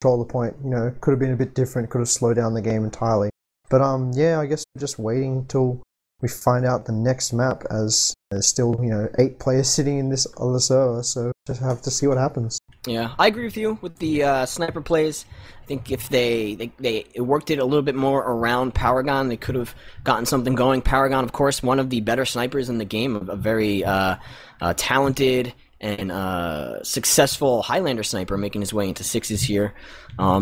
control the point. You know, could have been a bit different. Could have slowed down the game entirely. But yeah, I guess we're just waiting till we find out the next map, as there's still 8 players sitting in this other server. So just have to see what happens. Yeah, I agree with you with the sniper plays. I think if they worked it a little bit more around Paragon, they could have gotten something going. Paragon, of course, one of the better snipers in the game, a very talented and successful Highlander sniper, making his way into 6s here.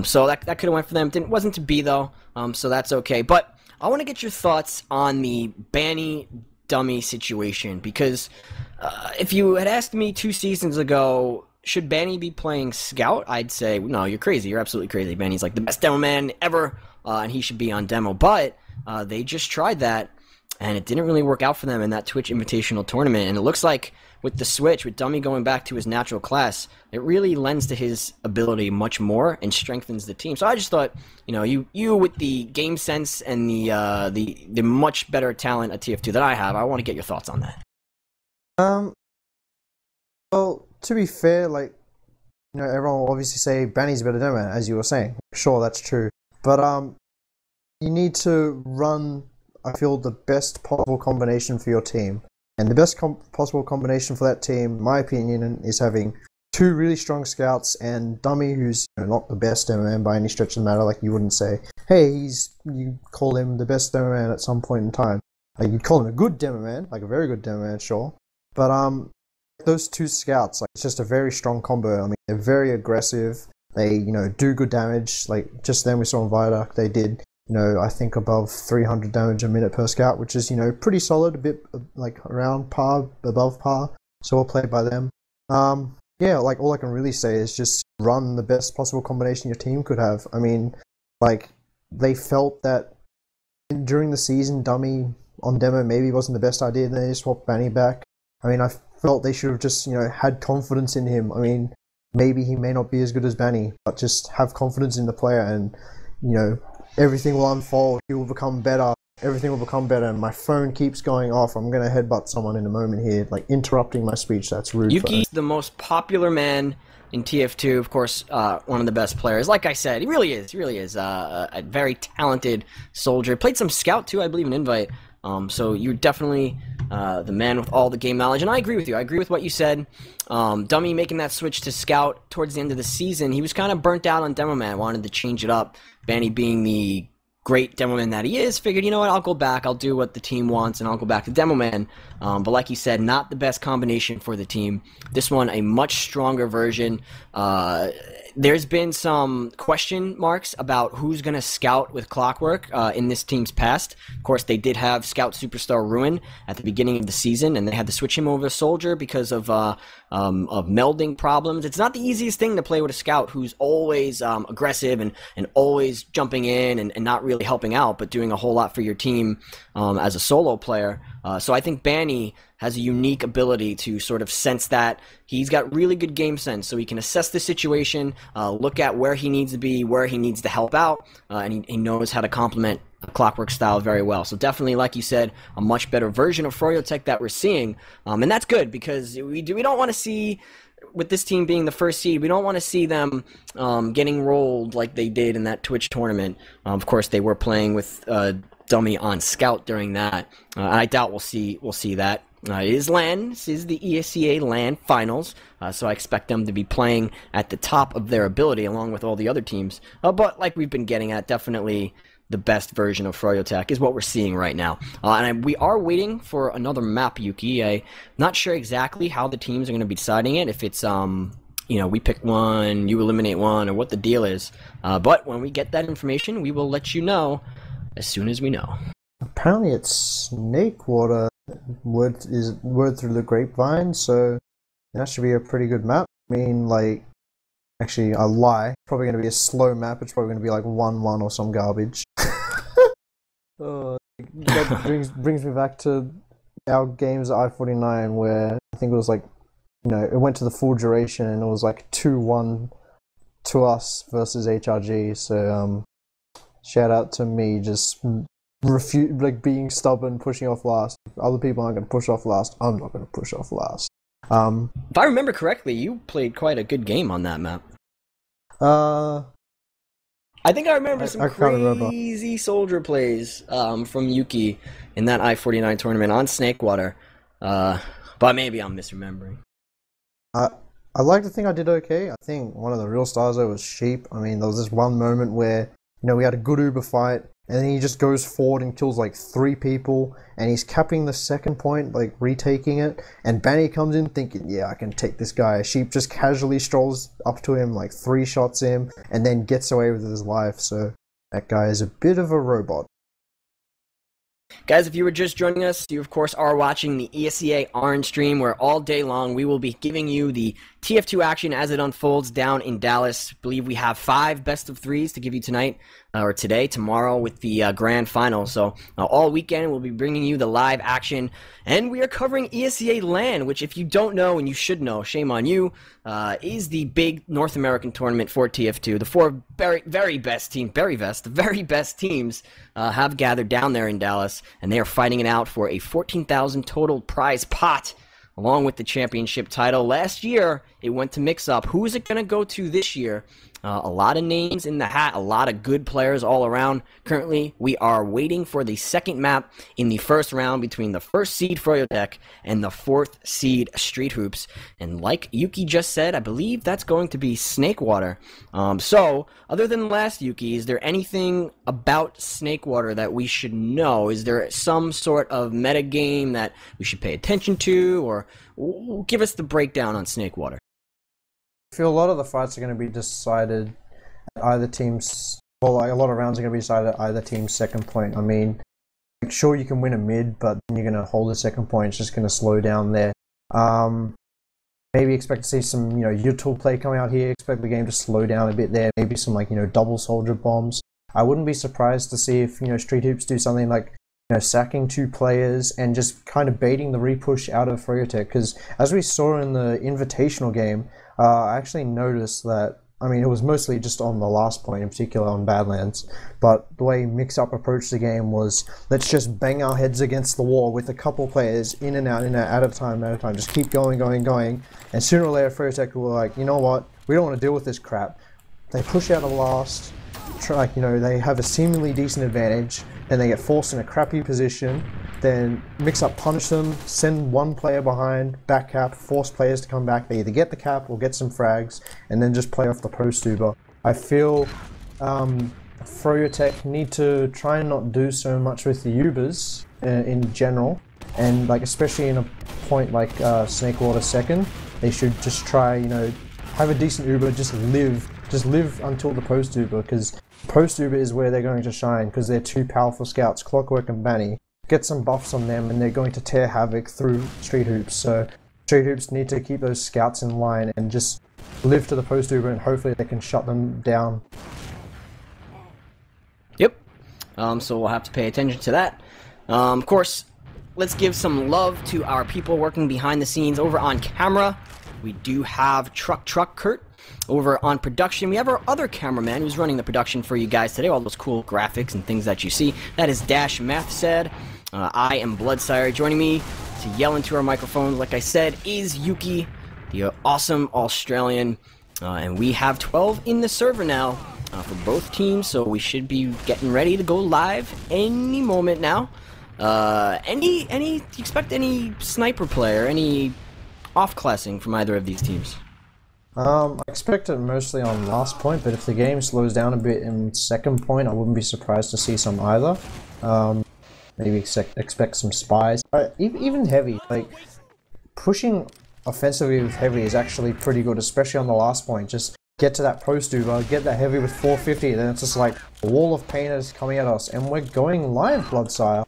So that could have went for them. Wasn't to be though, so that's okay. But I want to get your thoughts on the Banny dummy situation, because if you had asked me 2 seasons ago, should Banny be playing Scout, I'd say, no, you're crazy. You're absolutely crazy. Banny's like the best demo man ever, and he should be on demo. But they just tried that, and it didn't really work out for them in that Twitch Invitational tournament. And it looks like with the switch, with Dummy going back to his natural class, it really lends to his ability much more and strengthens the team. So I just thought, you with the game sense and the much better talent at TF2 that I have, I want to get your thoughts on that. Well, to be fair, everyone will obviously say Banny's a better demo, as you were saying. Sure, that's true. But you need to run, I feel, the best possible combination for your team. And the best possible combination for that team, in my opinion, is having 2 really strong scouts and Dummy, who's not the best demo man by any stretch of the matter. Like, you wouldn't say, hey, you call him the best demo man at some point in time. Like, you'd call him a good demo man, like a very good demo man, sure. But those 2 scouts, it's just a very strong combo. I mean, they're very aggressive. They, do good damage. Like, just then we saw in Viaduct, they did, I think above 300 damage a minute per scout, which is, pretty solid, a bit around par, above par. So well played by them. Yeah, all I can really say is just run the best possible combination your team could have. I mean, they felt that during the season, Dummy on demo maybe wasn't the best idea, and they swapped Banny back. I mean, I felt they should have just, had confidence in him. I mean, maybe he may not be as good as Banny, but just have confidence in the player, and, everything will unfold. He will become better. Everything will become better. And my phone keeps going off. I'm going to headbutt someone in a moment here, interrupting my speech. That's rude. Yuki's the most popular man in TF2, of course, one of the best players. Like I said, he really is. He really is a very talented soldier. Played some Scout, too, I believe, in Invite. So you're definitely the man with all the game knowledge, and I agree with you. I agree with what you said. Dummy making that switch to Scout towards the end of the season, he was kind of burnt out on Demo Man, wanted to change it up. Banny being the great Demo Man that he is, figured, you know what, I'll go back, I'll do what the team wants, and I'll go back to Demo Man. But like you said, not the best combination for the team. This one, a much stronger version. There's been some question marks about who's going to scout with Clockwork in this team's past. Of course, they did have Scout Superstar Ruin at the beginning of the season, and they had to switch him over to Soldier because of melding problems. It's not the easiest thing to play with a Scout who's always aggressive and always jumping in and not really helping out, but doing a whole lot for your team as a solo player. So I think Banny has a unique ability to sort of sense that. He's got really good game sense, so he can assess the situation, look at where he needs to be, where he needs to help out, and he knows how to complement Clockwork style very well. So definitely, like you said, a much better version of Froyotech that we're seeing, and that's good, because we don't want to see, with this team being the first seed, we don't want to see them getting rolled like they did in that Twitch tournament. Of course, they were playing with Dummy on Scout during that. I doubt we'll see that. It is LAN. This is the ESEA LAN finals, so I expect them to be playing at the top of their ability along with all the other teams. But like we've been getting at, definitely the best version of Froyotech is what we're seeing right now. We are waiting for another map, Yuki. I'm not sure exactly how the teams are going to be deciding it, if it's we pick one, you eliminate one, or what the deal is. But when we get that information, we will let you know as soon as we know. Apparently it's Snakewater, word through the grapevine, so that should be a pretty good map. I mean, actually, I lie. It's probably going to be a slow map. It's probably going to be 1-1 or some garbage. That brings me back to our games at I-49, where I think it was it went to the full duration, and it was 2-1 to us versus HRG. So shout out to me, just being stubborn, pushing off last. Other people aren't going to push off last. I'm not going to push off last. If I remember correctly, you played quite a good game on that map. I think I remember some I can't remember. crazy soldier plays from Yuki in that I-49 tournament on Snakewater. But maybe I'm misremembering. I I like to think I did okay. I think one of the real stars though was Sheep. I mean, there was this one moment where we had a good Uber fight, and then he just goes forward and kills like 3 people, and he's capping the second point, like retaking it. And Banny comes in thinking, yeah, I can take this guy. Sheep just casually strolls up to him, like 3 shots him, and then gets away with his life. So that guy is a bit of a robot. Guys, if you were just joining us, you of course are watching the ESEA Orange stream, where all day long we will be giving you the TF2 action as it unfolds down in Dallas. I believe we have 5 best of 3s to give you tonight, or today, tomorrow with the grand final. So all weekend we'll be bringing you the live action, and we are covering ESEA LAN, which if you don't know, and you should know, shame on you, is the big North American tournament for TF2. The 4 very best teams have gathered down there in Dallas, and they are fighting it out for a 14,000 total prize pot, along with the championship title. Last year, it went to Mix Up. Who is it going to go to this year? A lot of names in the hat, a lot of good players all around. Currently, we are waiting for the second map in the first round between the 1st seed Froyotech and the 4th seed Street Hoops. And like Yuki just said, I believe that's going to be Snakewater. So, other than last Yuki, is there anything about Snakewater that we should know? Is there some sort of meta game that we should pay attention to? Or give us the breakdown on Snakewater. I feel a lot of the fights are going to be decided at either team's, well, like a lot of rounds are going to be decided at either team's second point. I mean, sure you can win a mid, but then you're going to hold the second point. It's just going to slow down there. Maybe expect to see some, util play coming out here. Expect the game to slow down a bit there. Maybe some double soldier bombs. I wouldn't be surprised to see if Street Hoops do something like sacking 2 players and just kind of baiting the repush out of Froyotech. Because as we saw in the invitational game, I actually noticed that, I mean, it was mostly just on the last point, in particular on Badlands, but the way Mix Up approached the game was, let's just bang our heads against the wall with a couple players in and out, at a time, just keep going, and sooner or later Froyotech were like, you know what, we don't want to deal with this crap. They push out a last, they have a seemingly decent advantage, and they get forced in a crappy position. Then Mix Up punish them, send 1 player behind, back cap, force players to come back. They either get the cap or get some frags, and then just play off the post Uber. I feel Froyotech need to try and not do so much with the Ubers in general, and especially in a point like Snakewater second, they should just try, have a decent Uber, just live until the post Uber, because post Uber is where they're going to shine, because they're 2 powerful scouts, Clockwork and Banny. Get some buffs on them, and they're going to tear havoc through Street Hoops. So Street Hoops need to keep those scouts in line and just live to the post Uber, and hopefully they can shut them down. Yep. So we'll have to pay attention to that. Of course, let's give some love to our people working behind the scenes over on camera. We do have Truck Kurt over on production. We have our other cameraman who's running the production for you guys today, all those cool graphics and things that you see. That is Dash Meth said. I am Bloodsire. Joining me to yell into our microphones, like I said, is Yuki, the awesome Australian. And we have 12 in the server now for both teams, so we should be getting ready to go live any moment now. Do you expect any sniper player, any off-classing from either of these teams? I expect it mostly on last point, but if the game slows down a bit in second point, I wouldn't be surprised to see some either. Maybe expect some spies. Even heavy, pushing offensively with heavy is actually pretty good, especially on the last point. Just get to that post Uber, get that heavy with 450, then it's just like a wall of painters coming at us, and we're going live, Bloodsire.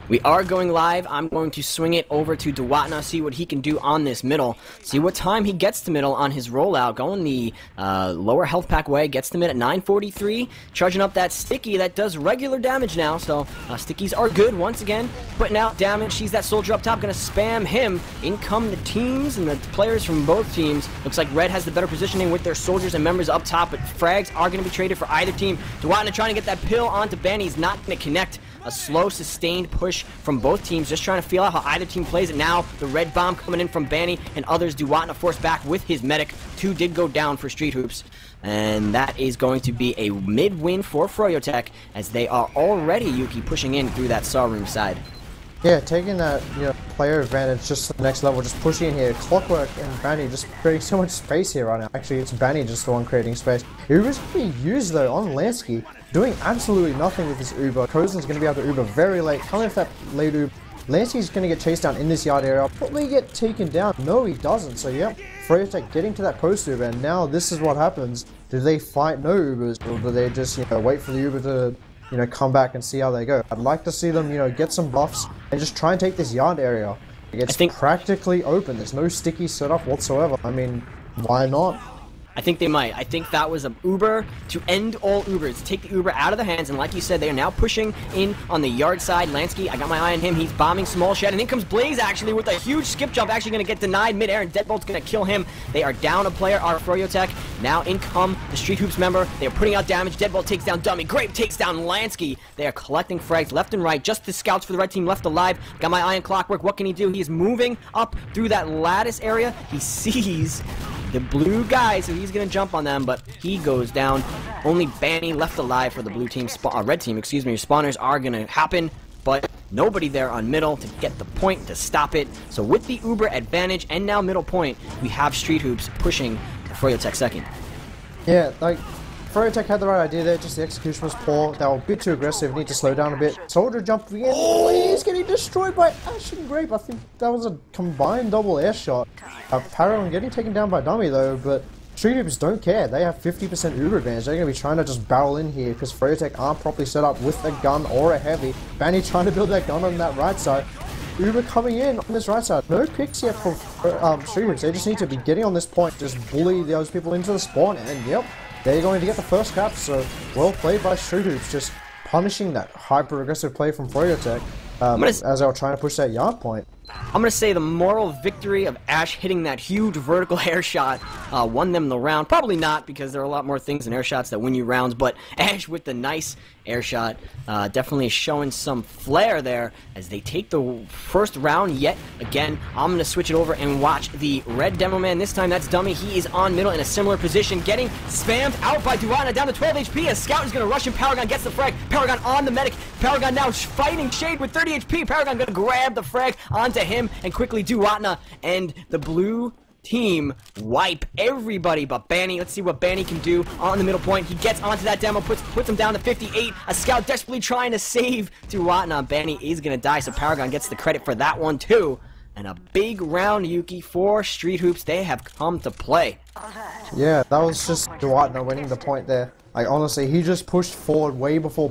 We are going live. I'm going to swing it over to Dewatna, see what he can do on this middle. See what time he gets to middle on his rollout. Going the lower health pack way. Gets to mid at 943. Charging up that sticky that does regular damage now. So stickies are good once again. Putting out damage. Sees that soldier up top. Going to spam him. In come the teams and the players from both teams. Looks like Red has the better positioning with their soldiers and members up top. But frags are going to be traded for either team. Dewatna trying to get that pill onto Banny. He's not going to connect. A slow, sustained push from both teams, just trying to feel out how either team plays it now. The red bomb coming in from Banny and others. Dewatna forced back with his medic. 2 did go down for Street Hoops. And that is going to be a mid-win for Froyotech, as they are already, Yuki, pushing in through that Saw Room side. Yeah, taking that player advantage just to the next level, just pushing in here. Clockwork and Banny just creating so much space here right now. Actually, it's Banny just the one creating space. Uber's being used though on Lansky, doing absolutely nothing with this Uber. Kozen's going to be able to Uber very late, coming with that late Uber. Lansky's going to get chased down in this yard area, probably get taken down. No, he doesn't. So yep, Froyotech getting to that post Uber, and now this is what happens. Do they fight no Ubers, or do they just wait for the Uber to come back and see how they go? I'd like to see them, get some buffs and just try and take this yard area. It's practically open. There's no sticky setup whatsoever. I mean, why not? I think they might. I think that was an Uber to end all Ubers. Take the Uber out of the hands, and like you said, they are now pushing in on the yard side. Lansky, I got my eye on him. He's bombing Small Shed, and in comes Blaze, actually, with a huge skip jump, actually going to get denied midair, and Deadbolt's going to kill him. They are down a player, our Froyotech. Now in come the Street Hoops member. They are putting out damage. Deadbolt takes down Dummy. Grape takes down Lansky. They are collecting frags left and right. Just the scouts for the red team left alive. Got my eye on Clockwork. What can he do? He is moving up through that lattice area. He sees the blue guy, so he's gonna jump on them, but he goes down. Only Banny left alive for the blue team, red team, excuse me. Spawners are gonna happen, but nobody there on middle to get the point to stop it. So with the Uber advantage and now middle point, we have Street Hoops pushing Froyotech second. Yeah, like Froyotech had the right idea there, just the execution was poor. They were a bit too aggressive, need to slow down a bit. Soldier jumping in, he's getting destroyed by Ash and Grape. I think that was a combined double air shot. Paragon getting taken down by Dummy though, but Street Hoops don't care. They have 50% Uber advantage. They're going to be trying to just barrel in here because Froyotech aren't properly set up with a gun or a heavy. Banny trying to build that gun on that right side. Uber coming in on this right side. No picks yet for Street Hoops. They just need to be getting on this point, just bully those people into the spawn, and yep, they're going to get the first cap. So well played by Street Hoops, just punishing that hyper aggressive play from Froyotech as they were trying to push that yard point. I'm going to say the moral victory of Ash hitting that huge vertical air shot won them the round. Probably not, because there are a lot more things than air shots that win you rounds, but Ash with the nice air shot definitely showing some flair there as they take the first round yet again. I'm going to switch it over and watch the red demo man. This time that's Dummy. He is on middle in a similar position, getting spammed out by Duana down to 12 HP. A scout is going to rush him. Paragon gets the frag. Paragon on the medic. Paragon now fighting Shade with 30 HP. Paragon going to grab the frag onto him and quickly Duatna and the blue team wipe everybody but Banny. Let's see what Banny can do on the middle point. He gets onto that demo, puts him down to 58. A scout desperately trying to save Duatna. Banny is gonna die, so Paragon gets the credit for that one too. And a big round, Yuki, for Street Hoops. They have come to play. Yeah, that was just Duatna winning the point there. Like, honestly, he just pushed forward way before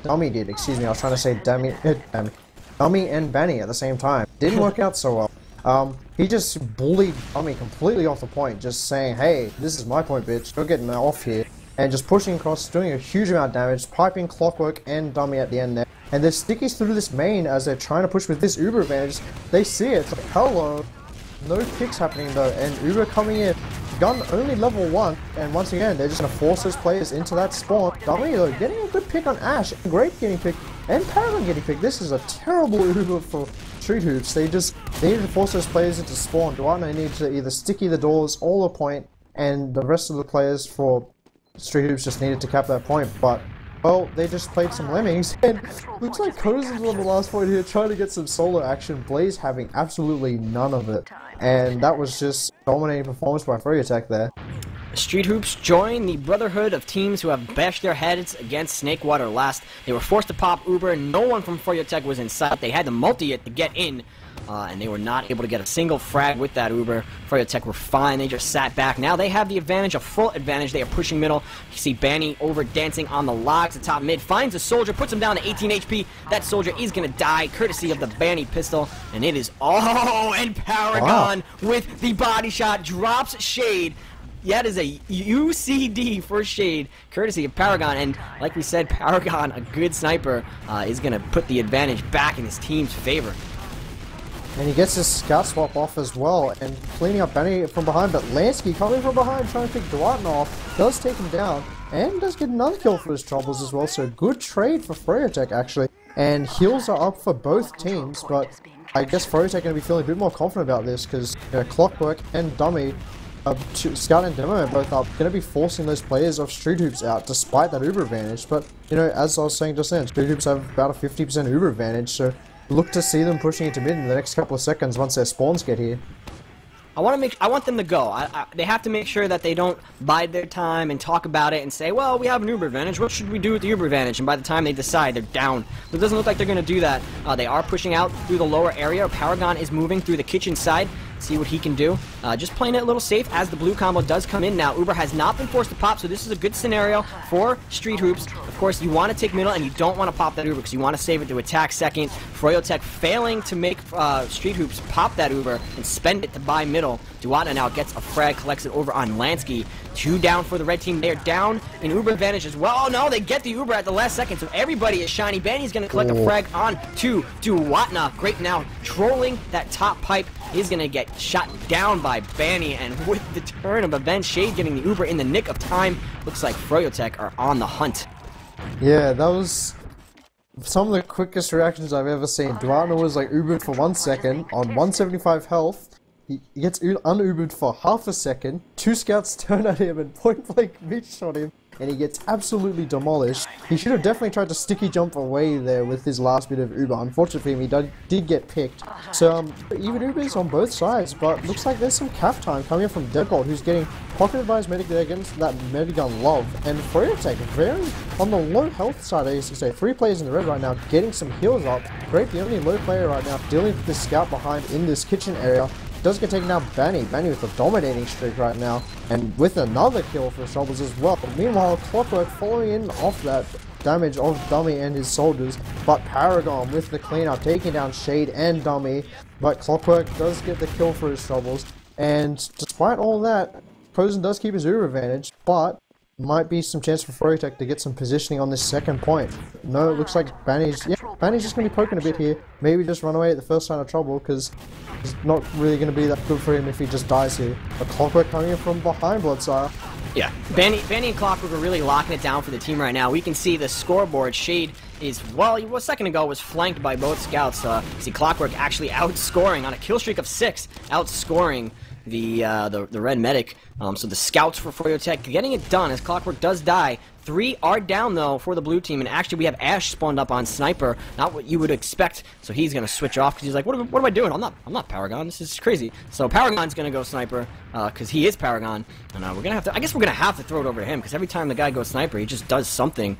Dummy did. Excuse me, I was trying to say Dummy and Banny at the same time. Didn't work out so well. He just bullied Dummy completely off the point, just saying, hey, this is my point, bitch, you're getting off here. And just pushing across, doing a huge amount of damage, piping Clockwork and Dummy at the end there. And there's stickies through this main as they're trying to push with this Uber advantage. They see it, it's like, hello. No picks happening though, and Uber coming in. Gun only level 1, and once again, they're just going to force those players into that spawn. Dummy though, getting a good pick on Ash, and Grape getting picked, and Paragon getting picked. This is a terrible Uber for Street Hoops. They need to force those players into spawn. Duana need to either sticky the doors or the point, and the rest of the players for Street Hoops just needed to cap that point, but well, they just played some lemmings, and looks like Kozen's on the last point here, trying to get some solo action. Blaze having absolutely none of it, and that was just dominating performance by Froyotech there. Street Hoops join the brotherhood of teams who have bashed their heads against Snakewater last. They were forced to pop Uber, no one from Froyotech was in sight. They had to multi it to get in, and they were not able to get a single frag with that Uber. Froyotech were fine, they just sat back. Now they have the advantage, a full advantage. They are pushing middle. You see Banny over dancing on the logs at top mid, finds a soldier, puts him down to 18 HP. That soldier is going to die, courtesy of the Banny pistol, and it is and Paragon with the body shot, drops Shade. That is a UCD for Shade, courtesy of Paragon, and like we said, Paragon, a good sniper, is going to put the advantage back in his team's favor. And he gets his scout swap off as well, and cleaning up Banny from behind, but Lansky coming from behind, trying to pick Duatna off, does take him down, and does get another kill for his troubles as well, so good trade for Froyotech actually, and heals are up for both teams, but I guess Froyotech going to be feeling a bit more confident about this, because Clockwork and Dummy Scout and Demo are both up, going to be forcing those players of Street Hoops out despite that Uber advantage. But, you know, as I was saying just then, Street Hoops have about a 50% Uber advantage, so look to see them pushing into mid in the next couple of seconds once their spawns get here. I want them to go. They have to make sure that they don't bide their time and talk about it and say, well, we have an Uber advantage. What should we do with the Uber advantage? And by the time they decide, they're down. It doesn't look like they're going to do that. They are pushing out through the lower area. Paragon is moving through the kitchen side. See what he can do. Just playing it a little safe as the blue combo does come in now. Uber has not been forced to pop, so this is a good scenario for Street Hoops. Of course, you want to take middle, and you don't want to pop that Uber because you want to save it to attack second. Froyotech failing to make Street Hoops pop that Uber and spend it to buy middle. Duatna now gets a frag, collects it over on Lansky. 2 down for the red team. They are down in Uber advantage as well. Oh no, they get the Uber at the last second, so everybody is shiny. Banny's going to collect a frag on to Duatna. Great now, trolling that top pipe. Is going to get shot down by Banny, and with the turn of events, Shade getting the Uber in the nick of time. Looks like Froyotech are on the hunt. Yeah, that was some of the quickest reactions I've ever seen. Duatna was like Ubered for 1 second on 175 health. He gets un-Ubered for half a second. 2 scouts turn at him and point-blank mid-shot him, and he gets absolutely demolished. He should have definitely tried to sticky jump away there with his last bit of Uber. Unfortunately for him, he did get picked. So, even Ubers on both sides, but looks like there's some calf time coming from Deadgold, who's getting pocketed by his medic there against that Medigun love. And Froyotech, very on the low health side, I used to say. 3 players in the red right now, getting some heals up. Great, the only low player right now, dealing with this scout behind in this kitchen area. Does get taken down Banny with a dominating streak right now, and with another kill for Shovels as well. Meanwhile, Clockwork following in off that damage of Dummy and his soldiers, but Paragon with the cleanup, taking down Shade and Dummy, but Clockwork does get the kill for his Shovels, and despite all that, Posen does keep his Uber advantage, but might be some chance for Froyotech to get some positioning on this second point. No, it looks like Banny's just going to be poking a bit here. Maybe just run away at the first sign of trouble, because it's not really going to be that good for him if he just dies here. A Clockwork coming in from behind Bloodsire. Yeah, Banny and Clockwork are really locking it down for the team right now. We can see the scoreboard. Shade is, well, a second ago was flanked by both scouts. See Clockwork actually outscoring on a kill streak of 6, outscoring the red medic. So the scouts for Froyotech getting it done as Clockwork does die. 3 are down though for the blue team, and actually we have Ash spawned up on Sniper, not what you would expect. So he's gonna switch off because he's like, what am I doing? I'm not Paragon. This is crazy. So Paragon's gonna go Sniper because he is Paragon, and we're gonna have to. I guess we're gonna have to throw it over to him because every time the guy goes Sniper, he just does something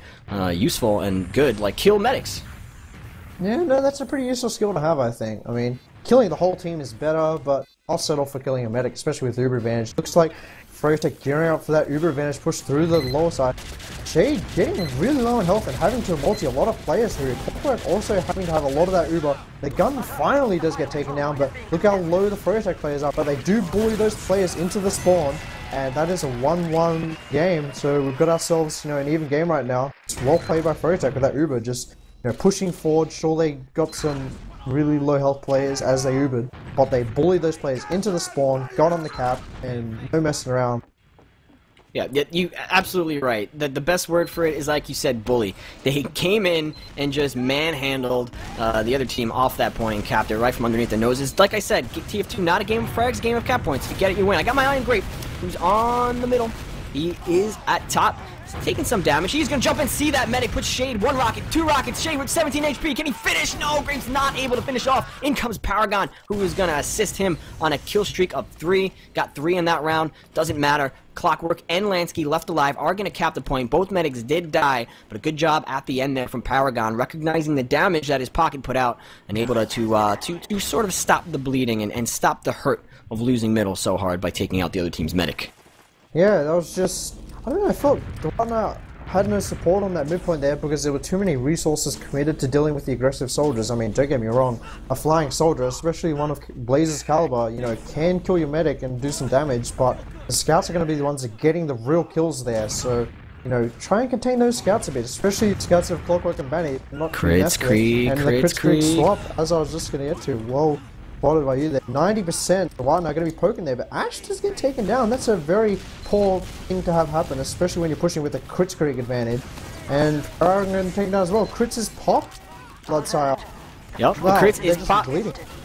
useful and good, like kill medics. Yeah, no, that's a pretty useful skill to have, I think. I mean, killing the whole team is better, but I'll settle for killing a medic, especially with Uber advantage. Looks like Froyotech gearing up for that Uber advantage push through the lower side. Shade getting really low in health and having to multi a lot of players through. Clockwork also having to have a lot of that Uber. The gun finally does get taken down, but look how low the Froyotech players are. But they do bully those players into the spawn, and that is a 1-1 game. So we've got ourselves, an even game right now. It's well played by Froyotech with that Uber, just pushing forward. Sure, they got some really low health players as they Ubered, but they bullied those players into the spawn, got on the cap, and no messing around. Yeah, you absolutely right. The best word for it is, like you said, bully. They came in and just manhandled the other team off that point and capped it right from underneath their noses. Like I said, TF2 not a game of frags, game of cap points. If you get it, you win. I got my eye on Grape, who's on the middle. He is at top. Taking some damage. He's gonna jump and see that medic. Puts Shade 1 rocket, 2 rockets. Shade with 17 HP. Can he finish? No, Grape's not able to finish off. In comes Paragon, who is gonna assist him on a kill streak of 3. Got 3 in that round. Doesn't matter. Clockwork and Lansky left alive are gonna cap the point. Both medics did die, but a good job at the end there from Paragon, recognizing the damage that his pocket put out and able to sort of stop the bleeding and stop the hurt of losing middle so hard by taking out the other team's medic. Yeah, that was just, I don't know, I felt Duatna had no support on that midpoint there because there were too many resources committed to dealing with the aggressive soldiers. I mean, don't get me wrong, a flying soldier, especially one of Blaze's caliber, can kill your medic and do some damage, but the scouts are going to be the ones that are getting the real kills there, so try and contain those scouts a bit, especially scouts of Clockwork and Banny. Not Crits Creek, and the Crits Creek swap, as I was just going to get to. Whoa. Spotted by you there. 90%. Duatna are going to be poking there, but Ash does get taken down. That's a very poor thing to have happen, especially when you're pushing with a Crits Creek advantage. And Paragon getting taken down as well. Crits is popped. Bloodsire. Yep, wow, the Crits is popped.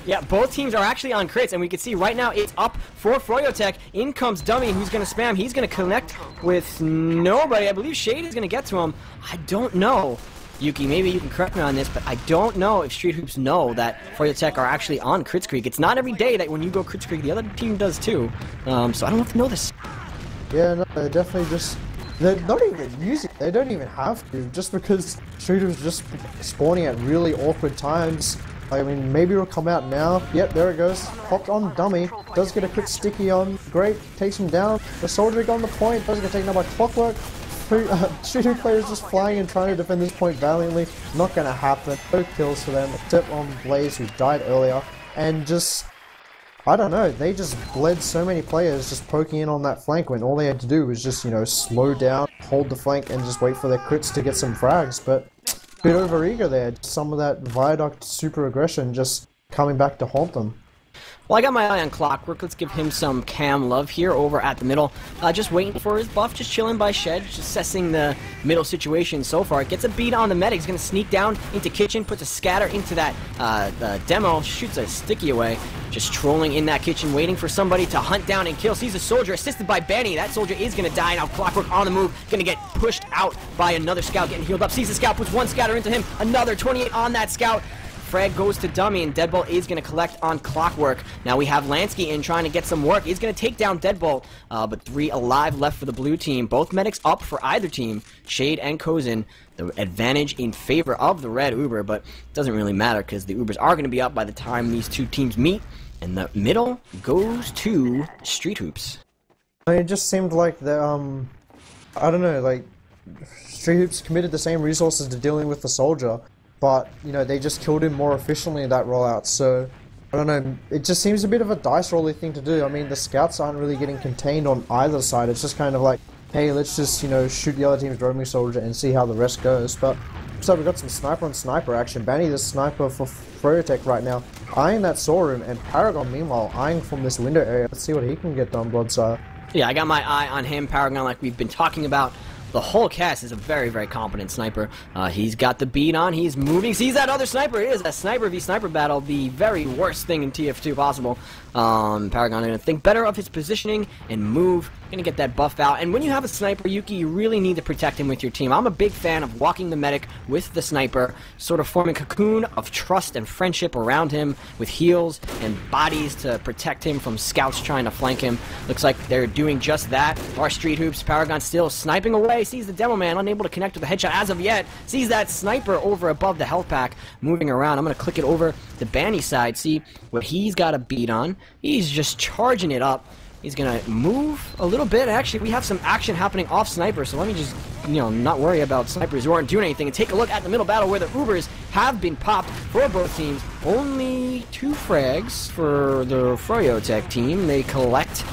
Yeah, both teams are actually on crits, and we can see right now it's up for Froyotech. In comes Dummy, who's going to spam. He's going to connect with nobody. I believe Shade is going to get to him. I don't know. Yuki, maybe you can correct me on this, but I don't know if Street Hoops know that Froyotech are actually on Crit Streak. It's not every day that when you go Crit Streak, the other team does too. So I don't know if they know this. Yeah, no, they're definitely just... They're not even using it. They don't even have to. Just because Street Hoops just spawning at really awkward times. I mean, maybe it'll come out now. Yep, there it goes. Popped on Dummy. Does get a quick sticky on. Great. Takes him down. The Soldier got on the point. Does get taken out by Clockwork. Street Hoop players just flying and trying to defend this point valiantly. Not going to happen. No kills for them, except on Blaze, who died earlier. And just, I don't know, they just bled so many players just poking in on that flank when all they had to do was just, you know, slow down, hold the flank, and just wait for their crits to get some frags. But a bit overeager there. Some of that Viaduct super aggression just coming back to haunt them. Well, I got my eye on Clockwork. Let's give him some cam love here over at the middle. Just waiting for his buff, just chilling by Shed, just assessing the middle situation so far. Gets a beat on the medic. He's going to sneak down into Kitchen, puts a scatter into that demo, shoots a sticky away. Just trolling in that kitchen, waiting for somebody to hunt down and kill. Sees a soldier, assisted by Benny. That soldier is going to die. Now Clockwork on the move, going to get pushed out by another scout, getting healed up. Sees the scout, puts one scatter into him, another 28 on that scout. Frag goes to Dummy, and Deadbolt is going to collect on Clockwork. Now we have Lansky in trying to get some work. He's going to take down Deadbolt, but 3 alive left for the blue team. Both medics up for either team, Shade and Kozin. The advantage in favor of the red Uber, but it doesn't really matter because the Ubers are going to be up by the time these two teams meet. And the middle goes to Street Hoops. It just seemed like the, I don't know, like, Street Hoops committed the same resources to dealing with the Soldier. But, you know, they just killed him more efficiently in that rollout, so, I don't know, it just seems a bit of a dice rolly thing to do. I mean, the scouts aren't really getting contained on either side. It's just kind of like, hey, let's just, you know, shoot the other team's roaming soldier and see how the rest goes. But, so we've got some sniper on sniper action. Banny, the sniper for Froyotech right now, eyeing that saw room, and Paragon, meanwhile, eyeing from this window area. Let's see what he can get done, Bloodsire. Yeah, I got my eye on him, Paragon, like we've been talking about. The whole cast is a very, very competent sniper. He's got the beat on. He's moving. Sees that other sniper. It is a sniper v sniper battle. The very worst thing in TF2 possible. Paragon going to think better of his positioning and move. Going to get that buff out. And when you have a sniper, Yuki, you really need to protect him with your team. I'm a big fan of walking the medic with the sniper, sort of forming a cocoon of trust and friendship around him with heals and bodies to protect him from scouts trying to flank him. Looks like they're doing just that. Our Street Hoops, Paragon still sniping away. Sees the demo man, unable to connect with the headshot as of yet. Sees that sniper over above the health pack, moving around. I'm going to click it over the Banny side, see what he's got a beat on. He's just charging it up. He's going to move a little bit. Actually, we have some action happening off sniper, so let me just, you know, not worry about snipers who aren't doing anything and take a look at the middle battle where the Ubers have been popped for both teams. Only 2 frags for the Froyotech team. They collect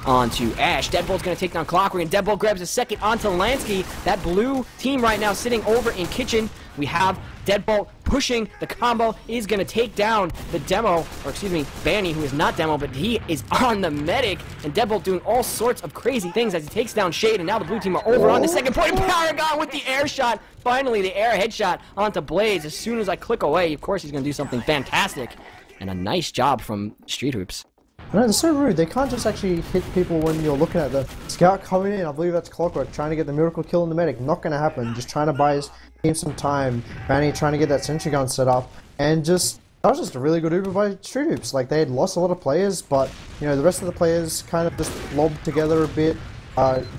onto Ash. Deadbolt's going to take down Clockwork, and Deadbolt grabs a second onto Lansky. That blue team right now sitting over in Kitchen. We have Deadbolt pushing the combo, is going to take down the demo, or excuse me, Banny, who is not demo, but he is on the medic, and Deadbolt doing all sorts of crazy things as he takes down Shade, and now the blue team are over on the second point, and Paragon with the air shot, finally the air headshot onto Blaze. As soon as I click away, of course he's going to do something fantastic, and a nice job from Street Hoops. No, they're so rude. They can't just actually hit people when you're looking at the scout coming in. I believe that's Clockwork trying to get the miracle kill in the medic. Not going to happen. Just trying to buy his team some time. Banny trying to get that sentry gun set up. And just, that was just a really good Uber by Street Hoops. Like, they had lost a lot of players, but, you know, the rest of the players kind of just lobbed together a bit.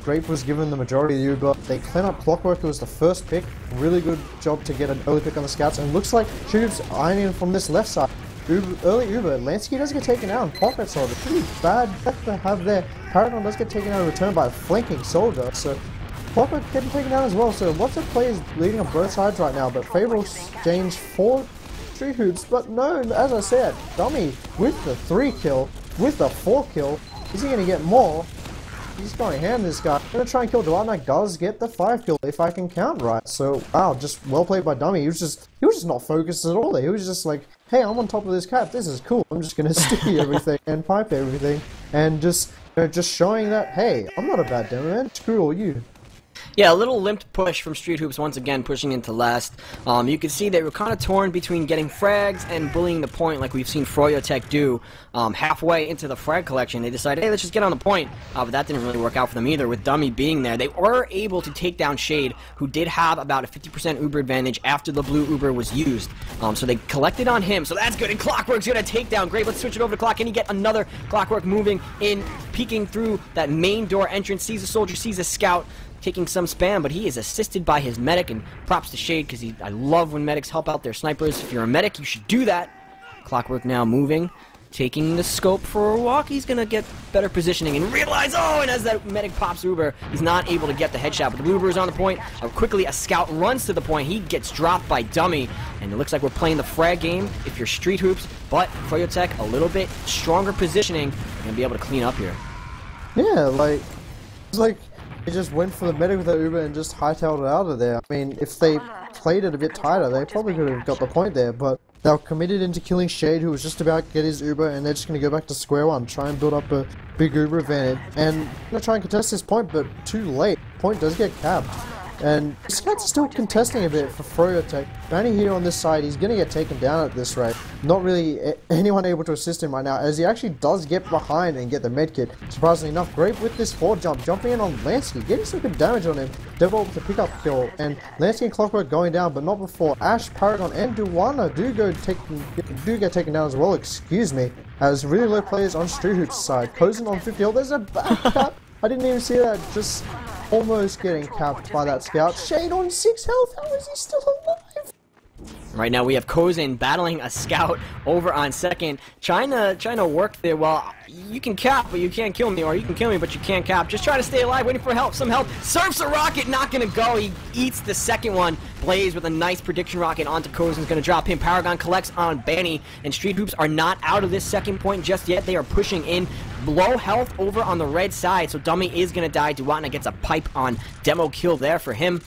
Grape was given the majority of the Uber. They clean up Clockwork, who was the first pick. Really good job to get an early pick on the scouts. And it looks like Street Hoops eyeing in from this left side. Early Uber, Lansky does get taken out, and Pocket Soldier, pretty bad death to have there. Paragon does get taken out in return by a flanking soldier, so Pocket getting taken out as well, so lots of players leading on both sides right now, but favorable exchange for Street Hoops, but no, as I said, Dummy with the 3 kill, with the 4 kill, is he going to get more? He's going ham, this guy. I'm going to try and kill Dwarnak, does get the 5 kill if I can count right, so wow, just well played by Dummy. He was just not focused at all. He was just like, hey, I'm on top of this cap, this is cool, I'm just gonna sticky everything and pipe everything, and just, you know, just showing that, hey, I'm not a bad demo man, screw all you. Yeah, a little limped push from Street Hoops once again, pushing into last. You can see they were kind of torn between getting frags and bullying the point like we've seen Froyotech do halfway into the frag collection. They decided, hey, let's just get on the point, but that didn't really work out for them either with Dummy being there. They were able to take down Shade, who did have about a 50% Uber advantage after the blue Uber was used. So they collected on him, so that's good. And Clockwork's going to take down. Great, let's switch it over to Clock. Can he get another Clockwork moving in, peeking through that main door entrance, sees a soldier, sees a scout, taking some spam, but he is assisted by his medic, and props to Shade, because I love when medics help out their snipers. If you're a medic, you should do that. Clockwork now moving, taking the scope for a walk. He's gonna get better positioning and realize, oh, and as that medic pops Uber, he's not able to get the headshot, but the blue Uber is on the point. Quickly, a scout runs to the point. He gets dropped by Dummy, and it looks like we're playing the frag game if you're Street Hoops, but Froyotech, a little bit stronger positioning, and be able to clean up here. Yeah, it's like they just went for the medic with the Uber and just hightailed it out of there. I mean, if they played it a bit tighter, they probably could have got the point there, but they were committed into killing Shade, who was just about to get his Uber, and they're just going to go back to square one, try and build up a big Uber advantage, and going to try and contest this point, but too late. Point does get capped. And Scouts are still contesting a bit for Froyotech. Banny here on this side, he's going to get taken down at this rate. Not really anyone able to assist him right now, as he actually does get behind and get the medkit. Surprisingly enough, great with this forward jump, jumping in on Lansky, getting some good damage on him. Devil with the pickup kill, and Lansky and Clockwork going down, but not before Ash, Paragon, and Duwana do get taken down as well, excuse me. As really low players on Street Hoops' side. Cozen on 50 health, there's a back cap. I didn't even see that, just almost getting capped by that scout. Shade on 6 health, how is he still alive? Right now we have Cozen battling a scout over on second, trying to work there. Well, you can cap, but you can't kill me, or you can kill me, but you can't cap. Just try to stay alive, waiting for help, some help. Surfs a rocket, not gonna go. He eats the second one. Blaze with a nice prediction rocket onto Cozen's gonna drop him. Paragon collects on Banny, and Street Hoops are not out of this second point just yet. They are pushing in. Low health over on the red side, so Dummy is gonna die. Duwatna gets a pipe on demo kill there for him,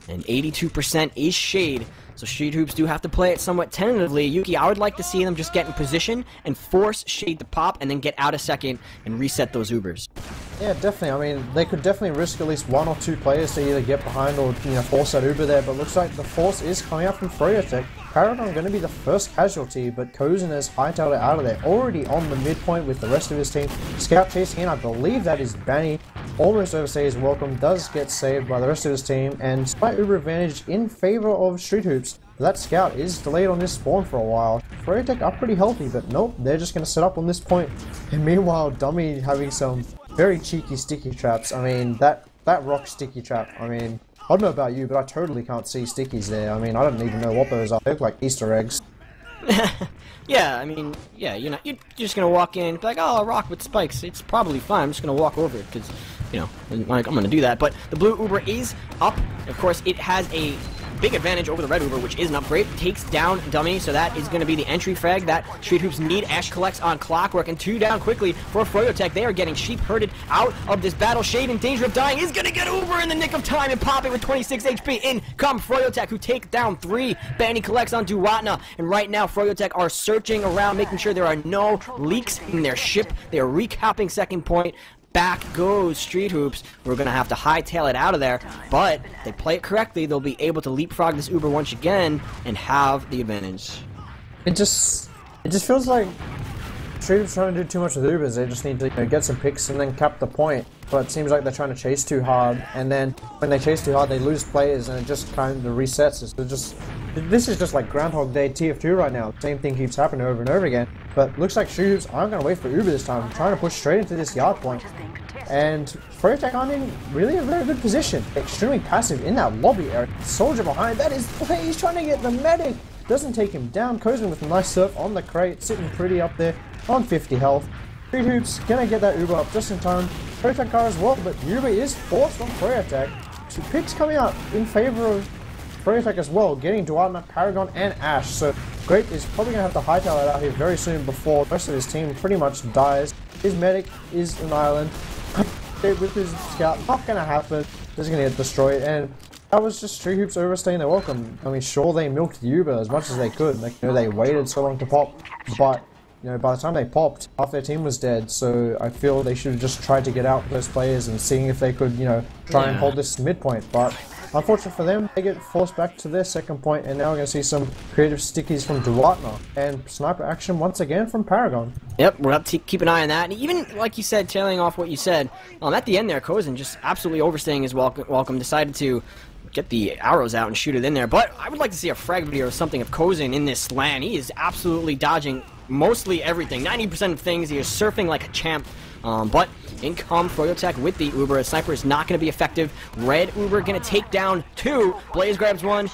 and 82% is Shade. So Street Hoops do have to play it somewhat tentatively. Yuki, I would like to see them just get in position and force Shade to pop and then get out a second and reset those Ubers. Yeah, definitely. I mean, they could definitely risk at least 1 or 2 players to either get behind or, force that Uber there, but looks like the force is coming out from Froyotech. Paragon going to be the first casualty, but Cozen has hightailed it out of there, already on the midpoint with the rest of his team. Scout chasing in, I believe that is Banny. Almost overstays welcome, does get saved by the rest of his team, and slight Uber advantage in favor of Street Hoops. That scout is delayed on this spawn for a while. Froyotech are pretty healthy, but nope, they're just going to set up on this point. And meanwhile, Dummy having some very cheeky sticky traps. I mean, that rock sticky trap, I mean, I don't know about you, but I totally can't see stickies there. I mean, I don't even know what those are. They look like Easter eggs. Yeah, I mean, yeah, you're just gonna walk in, be like, oh, a rock with spikes. It's probably fine. I'm just gonna walk over it because, I'm gonna do that. But the blue Uber is up. Of course, it has a big advantage over the red Uber, which is an upgrade. Takes down Dummy, so that is going to be the entry frag that Street Hoops need. Ash collects on Clockwork, and 2 down quickly for Froyotech. They are getting sheep herded out of this battle. Shade in danger of dying is going to get Uber in the nick of time and pop it with 26 HP. In come Froyotech, who take down 3. Banny collects on Duwatna, and right now Froyotech are searching around, making sure there are no leaks in their ship. They are recapping second point. Back goes Street Hoops. We're going to have to hightail it out of there, but if they play it correctly, they'll be able to leapfrog this Uber once again and have the advantage. It just feels like Street Hoops trying to do too much with Ubers. They just need to get some picks and then cap the point. But it seems like they're trying to chase too hard, and then when they chase too hard, they lose players, and it just kind of resets. This is just like Groundhog Day TF2 right now. Same thing keeps happening over and over again. But looks like Street Hoops aren't going to wait for Uber this time. Trying to push straight into this yard point. And Froyotech aren't in really a very good position. Extremely passive in that lobby area. Soldier behind, that is play. He's trying to get the medic. Doesn't take him down. Cozen with a nice surf on the crate, sitting pretty up there on 50 health. Street Hoops gonna get that Uber up just in time. Froyotech car as well, but Uber is forced on Froyotech. 2 picks coming out in favor of Froyotech as well, getting Duwatna, Paragon, and Ash. So Great is probably going to have to hightail it out here very soon before the rest of his team pretty much dies. His medic is an island. With his scout, not going to happen. Just going to get destroyed. And that was just Street Hoops overstaying their welcome. I mean, sure, they milked the Uber as much as they could. Like, they waited so long to pop, but you know, by the time they popped, half their team was dead. So I feel they should have just tried to get out those players and seeing if they could, you know, try and hold this midpoint. But unfortunately for them, they get forced back to their second point, and now we're going to see some creative stickies from Duatna and sniper action once again from Paragon. Yep, we'll have to keep an eye on that. And even, like you said, tailing off what you said, at the end there, Kozin just absolutely overstaying his welcome, decided to get the arrows out and shoot it in there. But I would like to see a frag video or something of Kozin in this LAN. He is absolutely dodging mostly everything. 90% of things, he is surfing like a champ. But in come Froyotech with the Uber. A sniper is not going to be effective. Red Uber going to take down 2. Blaze grabs 1.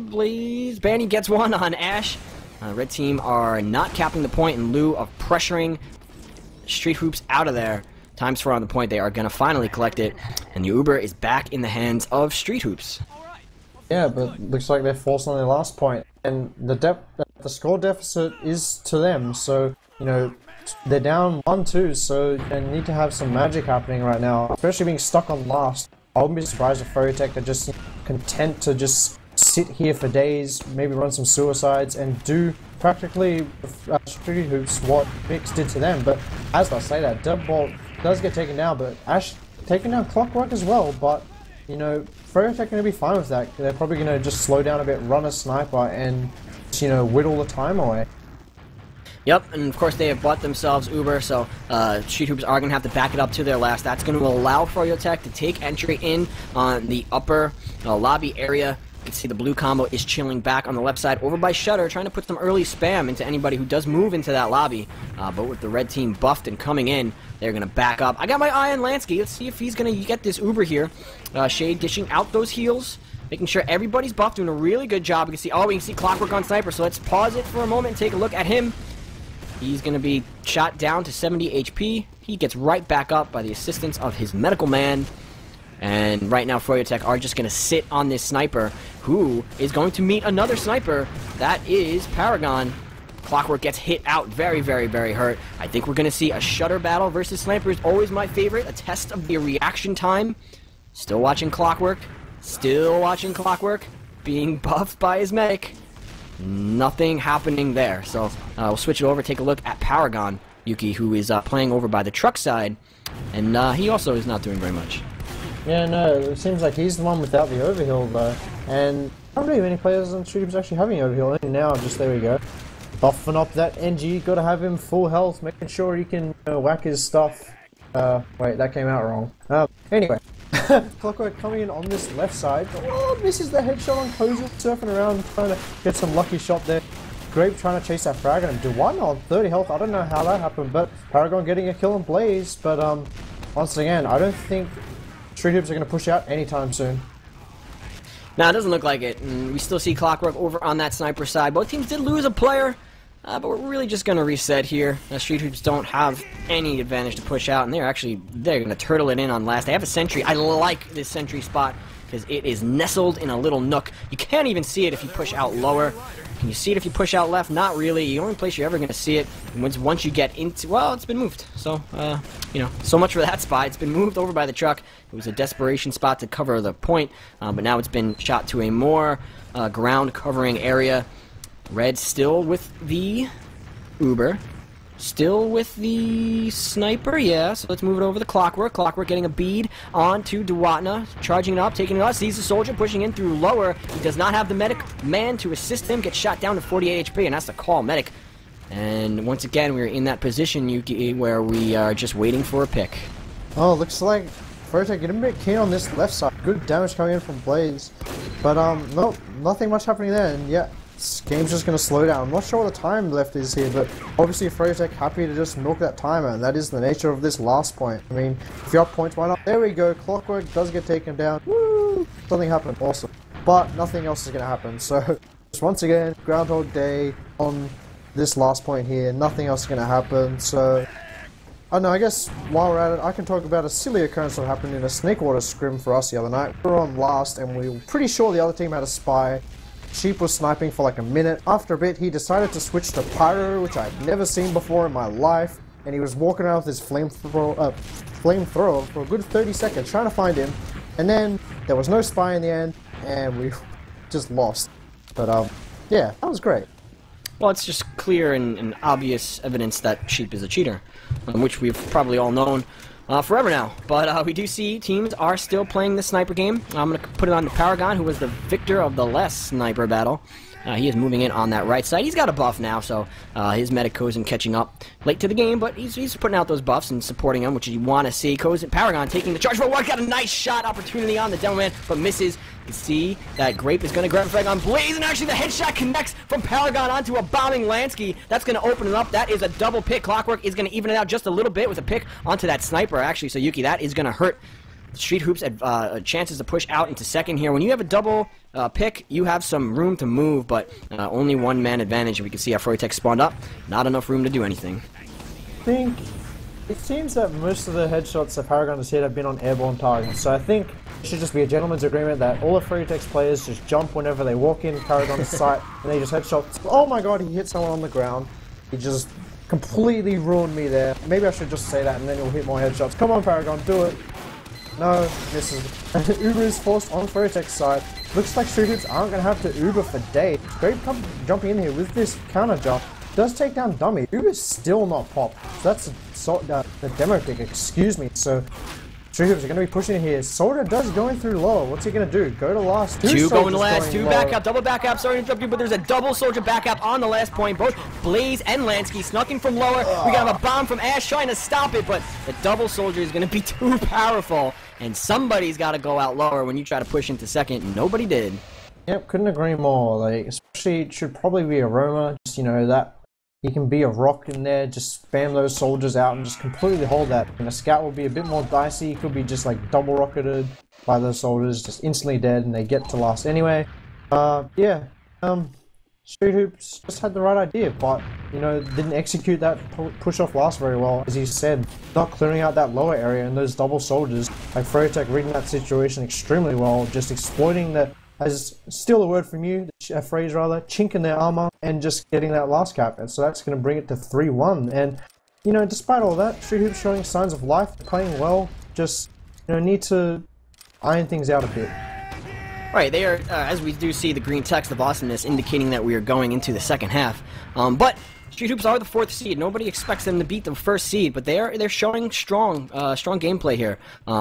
Blaze. Banny gets 1 on Ash. Red team are not capping the point in lieu of pressuring Street Hoops out of there. Times 4 on the point. They are going to finally collect it. And the Uber is back in the hands of Street Hoops. Yeah, but looks like they're forced on their last point. And the score deficit is to them. So, you know, they're down 1-2. So they need to have some magic happening right now. Especially being stuck on last. I wouldn't be surprised if Froyotech are just content to just sit here for days, maybe run some suicides, and do practically Street Hoops what Mix did to them. But as I say that, Deadbolt does get taken down, but Ash taking down Clockwork as well. But, you know, Froyotech are going to be fine with that. They're probably going to just slow down a bit, run a sniper, and, you know, whittle the time away. Yep, and of course they have bought themselves Uber, so Street Hoops are going to have to back it up to their last. That's going to allow Froyotech to take entry in on the upper lobby area. You can see the blue combo is chilling back on the left side over by Shutter, trying to put some early spam into anybody who does move into that lobby. But with the red team buffed and coming in, they're going to back up. I got my eye on Lansky. Let's see if he's going to get this Uber here. Shade dishing out those heals, making sure everybody's buffed, doing a really good job. We can see Clockwork on Sniper, so let's pause it for a moment and take a look at him. He's going to be shot down to 70 HP. He gets right back up by the assistance of his medical man. And right now, Froyotech are just going to sit on this sniper, who is going to meet another sniper. That is Paragon. Clockwork gets hit out very, very, very hurt. I think we're going to see a Shutter battle versus Sniper is always my favorite. A test of the reaction time. Still watching Clockwork. Still watching Clockwork. Being buffed by his medic. Nothing happening there. So we'll switch it over, take a look at Paragon Yuki, who is playing over by the truck side. And he also is not doing very much. Yeah, no, it seems like he's the one without the overheal though. And I don't know many players on Street Hoops actually having overheal. Only now, just there we go. Buffing up that NG, gotta have him full health, making sure he can whack his stuff. Wait, that came out wrong. Anyway. Clockwork coming in on this left side. Oh, misses the headshot on Kozil, surfing around, trying to get some lucky shot there. Grape trying to chase that frag and Duwan on 30 health. I don't know how that happened, but Paragon getting a kill on Blaze. But once again, I don't think Street Hoops are going to push out anytime soon. Now, it doesn't look like it. And we still see Clockwork over on that sniper side. Both teams did lose a player, but we're really just going to reset here. Street Hoops don't have any advantage to push out, and they're going to turtle it in on last. They have a sentry. I like this sentry spot because it is nestled in a little nook. You can't even see it if you push out lower. Can you see it if you push out left? Not really. The only place you're ever going to see it once you get into... Well, it's been moved. So, you know, so much for that spot. It's been moved over by the truck. It was a desperation spot to cover the point, but now it's been shot to a more ground-covering area. Red still with the Uber. Still with the sniper, yeah. So let's move it over to Clockwork. Clockwork getting a bead onto Duatna. Charging it up, taking it up. Sees the soldier, pushing in through lower. He does not have the medic man to assist him. Gets shot down to 48 HP, and that's the call, medic. And once again, we're in that position, Yuki, where we are just waiting for a pick. Oh, looks like Froyotech getting a bit keen on this left side. Good damage coming in from Blaze. But, no, nothing much happening there. And, yeah, this game's just going to slow down. I'm not sure what the time left is here, but obviously Froyotech happy to just milk that timer, and that is the nature of this last point. I mean, if you're up points, why not? There we go. Clockwork does get taken down. Woo! Something happened. Awesome. But nothing else is going to happen. So, just once again, Groundhog Day on this last point here. Nothing else is going to happen. So, I don't know, I guess while we're at it, I can talk about a silly occurrence that happened in a Snakewater scrim for us the other night. We were on last, and we were pretty sure the other team had a spy. Sheep was sniping for like a minute. After a bit, he decided to switch to Pyro, which I've never seen before in my life. And he was walking around with his flamethrower for a good 30 seconds, trying to find him. And then, there was no spy in the end, and we just lost. But, yeah, that was great. well, it's just clear and obvious evidence that Sheep is a cheater, which we've probably all known forever now. But we do see teams are still playing the sniper game. I'm going to put it on to Paragon, who was the victor of the last sniper battle. He is moving in on that right side. He's got a buff now, so his medic Kozen catching up late to the game, but he's putting out those buffs and supporting him, which you want to see. Kozen, Paragon taking the charge, but got a nice shot opportunity on the Demoman, but misses. You see that Grape is going to grab a frag on Blaze, and actually the headshot connects from Paragon onto a bombing Lansky. That's going to open it up. That is a double pick. Clockwork is going to even it out just a little bit with a pick onto that sniper, actually. So Yuki, that is going to hurt Street Hoops chances to push out into second here. When you have a double pick, you have some room to move, but only one man advantage. We can see how Froyotech spawned up. Not enough room to do anything. I think it seems that most of the headshots that Paragon has hit have been on airborne targets, so I think it should just be a gentleman's agreement that all of Froyotech's players just jump whenever they walk in Paragon's sight, and they just headshot. Oh my god, he hit someone on the ground. He just completely ruined me there. Maybe I should just say that and then he'll hit more headshots. Come on, Paragon, do it. No, this is Uber is forced on Froyotech's side. Looks like Street Hoops aren't going to have to Uber for days. Great jumping in here with this counter jump. Does take down Dummy. Uber's still not popped. So that's the demo pick, excuse me. So Street Hoops are going to be pushing it here. Soldier does going through lower. What's he going to do? Go to last. Two going to last. Two back up. Double back up. Sorry to interrupt you, but there's a double Soldier back up on the last point. Both Blaze and Lansky snuck in from lower. We got a bomb from Ash trying to stop it, but the double Soldier is going to be too powerful. And somebody's got to go out lower when you try to push into second. Nobody did. Yep, couldn't agree more. Like, especially it should probably be Aroma. Just, you know, that he can be a rock in there, just spam those soldiers out and just completely hold that. And a scout will be a bit more dicey. He could be just like double rocketed by those soldiers, just instantly dead, and they get to last anyway. Street Hoops just had the right idea, but, you know, didn't execute that push off last very well. As he said, not clearing out that lower area and those double soldiers. Like, Froyotech reading that situation extremely well, just exploiting the, as still a word from you, a phrase rather, chink in their armor, and just getting that last cap. And so that's going to bring it to 3-1. And, you know, despite all that, Street Hoops showing signs of life, playing well, just, you know, need to iron things out a bit. Right, they are, as we do see the green text of awesomeness indicating that we are going into the second half. But Street Hoops are the 4th seed. Nobody expects them to beat the 1st seed, but they're showing strong gameplay here.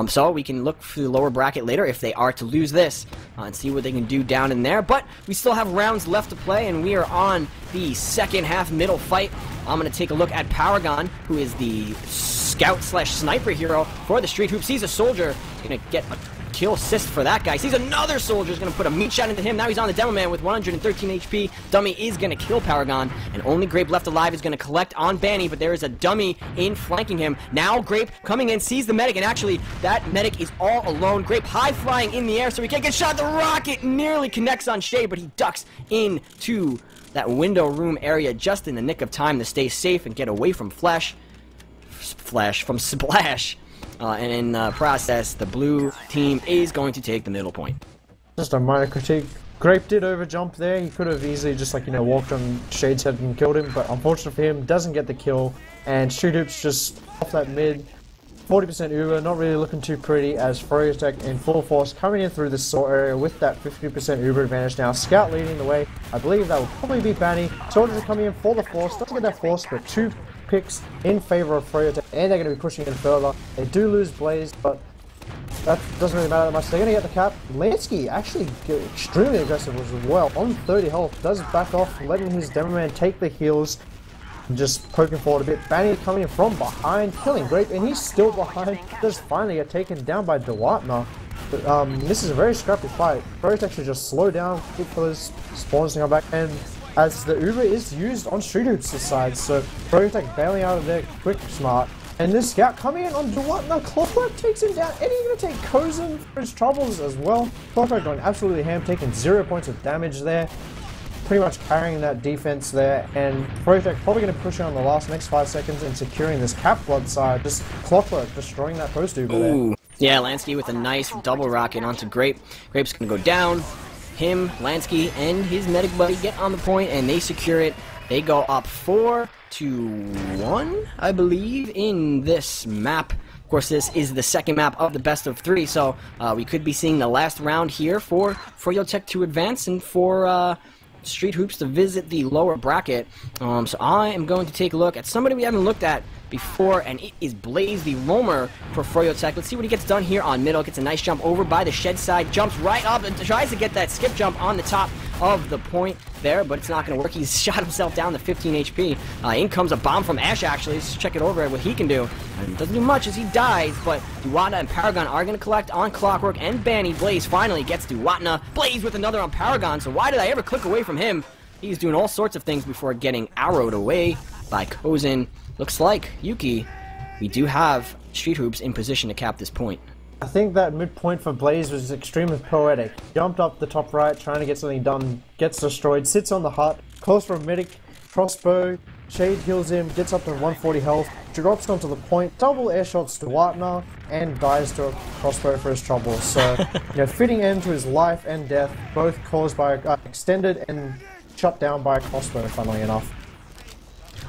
So we can look for the lower bracket later if they are to lose this and see what they can do down in there. But we still have rounds left to play, and we are on the second half middle fight. I'm going to take a look at Paragon, who is the scout/sniper hero for the Street Hoops. He's a soldier. Going to get a kill assist for that guy. Sees another soldier is going to put a meat shot into him. Now he's on the Demo Man with 113 HP. Dummy is going to kill Paragon, and only Grape left alive is going to collect on Banny, but there is a dummy in flanking him. Now Grape coming in, sees the medic, and actually that medic is all alone. Grape high flying in the air so he can't get shot. The rocket nearly connects on Shay, but he ducks into that window room area just in the nick of time to stay safe and get away from Splash. And in the process, the blue team is going to take the middle point. Just a minor critique. Grape did overjump there. He could have easily just, like, you know, walked on Shade's head and killed him, but unfortunately for him, doesn't get the kill. And Street Hoops just off that mid. 40% Uber, not really looking too pretty as Froyotech in full force coming in through the SOR area with that 50% Uber advantage now. Scout leading the way. I believe that will probably be Banny. Soldiers are coming in for the force. Doesn't get that force, but 2 picks in favor of Froyotech, and they're going to be pushing in further. They do lose Blaze, but that doesn't really matter that much. They're going to get the cap. Lansky actually extremely aggressive as well. On 30 health, does back off, letting his Demo Man take the heals. Just poking forward a bit. Banny coming in from behind, killing Grape, and he's still behind. Does finally get taken down by Dewatna. But this is a very scrappy fight. Froyotech should just slow down, wait for those spawns to come back, and as the Uber is used on Street Hoops' side, so Froyotech bailing out of there quick, smart. And this scout coming in on Dewatna. Clockwork takes him down, and he's going to take Kozen for his troubles as well. Clockwork going absolutely ham, taking 0 points of damage there. Pretty much carrying that defense there, and Froyotech probably going to push on the next 5 seconds and securing this cap blood side. Just Clockwork destroying that post Uber there. Yeah, Lansky with a nice double rocket onto Grape. Grape's going to go down. Him, Lansky, and his medic buddy get on the point, and they secure it. They go up 4-1, I believe, in this map. Of course, this is the second map of the best of 3, so we could be seeing the last round here for Froyotech to advance and for Street Hoops to visit the lower bracket. So I am going to take a look at somebody we haven't looked at before, and it is Blaze, the roamer for Froyotech. Let's see what he gets done here on middle. Gets a nice jump over by the shed side, jumps right up and tries to get that skip jump on the top of the point there, but it's not going to work. He's shot himself down to 15 HP. In comes a bomb from Ash, actually. Let's check it over at what he can do. And doesn't do much as he dies, but Duwatna and Paragon are going to collect on Clockwork and Banny. Blaze finally gets Duwatna. Blaze with another on Paragon, so why did I ever click away from him? He's doing all sorts of things before getting arrowed away by Kozin. Looks like, Yuki, we do have Street Hoops in position to cap this point. I think that midpoint for Blaze was extremely poetic. Jumped up the top right, trying to get something done, gets destroyed, sits on the hut, calls for a medic, crossbow, Shade heals him, gets up to 140 health, drops onto the point, double air shots to Watner, and dies to a crossbow for his trouble. So, fitting end to his life and death, both caused by extended and shut down by a crossbow, funnily enough.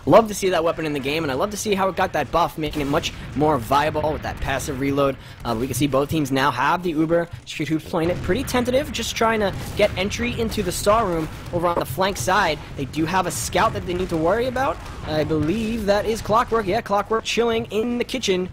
Love to see that weapon in the game, and I love to see how it got that buff, making it much more viable with that passive reload. We can see both teams now have the Uber. Street Hoops playing it pretty tentative, just trying to get entry into the star room over on the flank side. They do have a scout that they need to worry about. I believe that is Clockwork. Yeah, Clockwork chilling in the kitchen.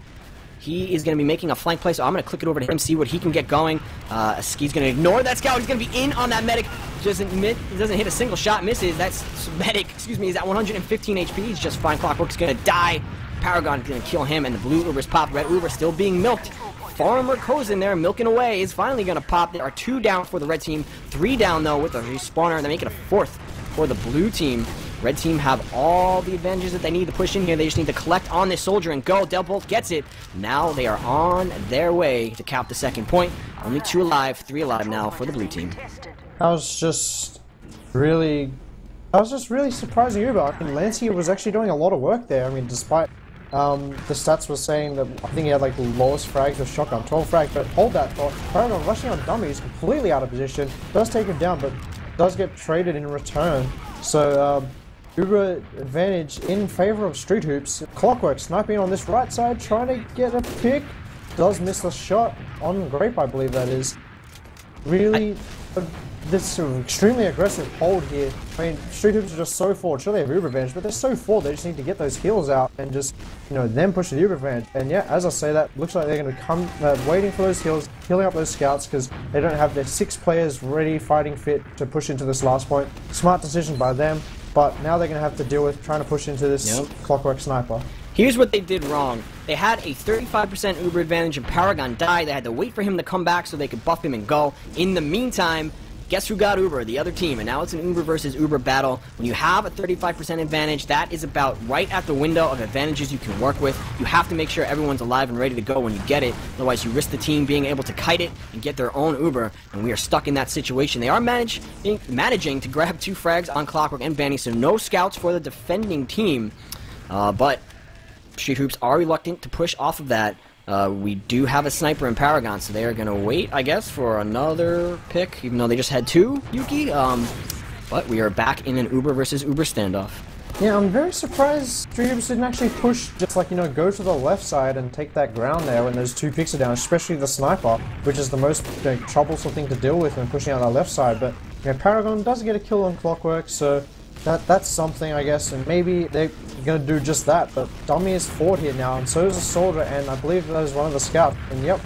He is going to be making a flank play, so I'm going to click it over to him, see what he can get going. He's going to ignore that scout. He's going to be in on that medic. Doesn't hit a single shot, misses. That's medic, is at 115 HP. He's just fine. Clockwork's going to die. Paragon is going to kill him, and the blue Uber's popped. Red Uber still being milked. Farmer Kozin there, milking away, is finally going to pop. There are 2 down for the red team. 3 down, though, with a respawner, and they make it a 4th for the blue team. Red team have all the advantages that they need to push in here. They just need to collect on this soldier and go. Delbolt gets it. Now they are on their way to cap the second point. Only 2 alive, 3 alive now for the blue team. That was just really surprising Uber. I mean, Lancey was actually doing a lot of work there. I mean, despite the stats were saying that I think he had like the lowest frags with shotgun, 12 frags, but hold that thought. Paragon rushing on dummies, completely out of position, does take him down, but does get traded in return. So, Uber advantage in favor of Street Hoops. Clockwork sniping on this right side, trying to get a pick. Does miss the shot on Grape, I believe that is. Really, this extremely aggressive hold here. I mean, Street Hoops are just so forward. Sure, they have Uber advantage, but they're so forward. They just need to get those heals out and just, then push the Uber advantage. And yeah, as I say that, looks like they're going to come waiting for those heals, healing up those scouts because they don't have their 6 players ready, fighting fit to push into this last point. Smart decision by them. But now they're going to have to deal with trying to push into this Clockwork sniper. Here's what they did wrong. They had a 35% Uber advantage and Paragon died. They had to wait for him to come back so they could buff him and go. In the meantime, guess who got Uber? The other team. And now it's an Uber versus Uber battle. When you have a 35% advantage, that is about right at the window of advantages you can work with. You have to make sure everyone's alive and ready to go when you get it. Otherwise, you risk the team being able to kite it and get their own Uber. And we are stuck in that situation. They are managing to grab 2 frags on Clockwork and Banny, so no scouts for the defending team. But Street Hoops are reluctant to push off of that. We do have a sniper in Paragon, so they are going to wait, I guess, for another pick, even though they just had 2, Yuki. But we are back in an Uber versus Uber standoff. Yeah, I'm very surprised Street Hoops didn't actually push, just like, go to the left side and take that ground there when those 2 picks are down, especially the sniper, which is the most troublesome thing to deal with when pushing out the left side. But Paragon does get a kill on Clockwork, so that's something, I guess, and maybe they're going to do just that. But Dummy is forward here now, and so is the soldier, and I believe that is one of the scouts. And yep,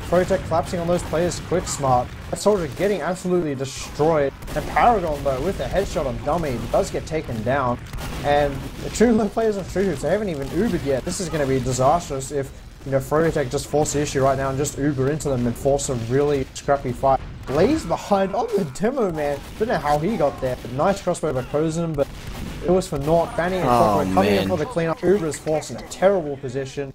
Froyotech collapsing on those players quick, smart. That soldier getting absolutely destroyed. And Paragon, though, with a headshot on Dummy, does get taken down. And the 2 players on Street Hoops, they haven't even Ubered yet. This is going to be disastrous if, Froyotech just force the issue right now and just Uber into them and force a really scrappy fight. Blaze behind on the demo, man. Don't know how he got there. Nice crossbow by Kozin, but it was for naught. Banning and Clockwork coming in for the cleanup. Uber is forced in a terrible position.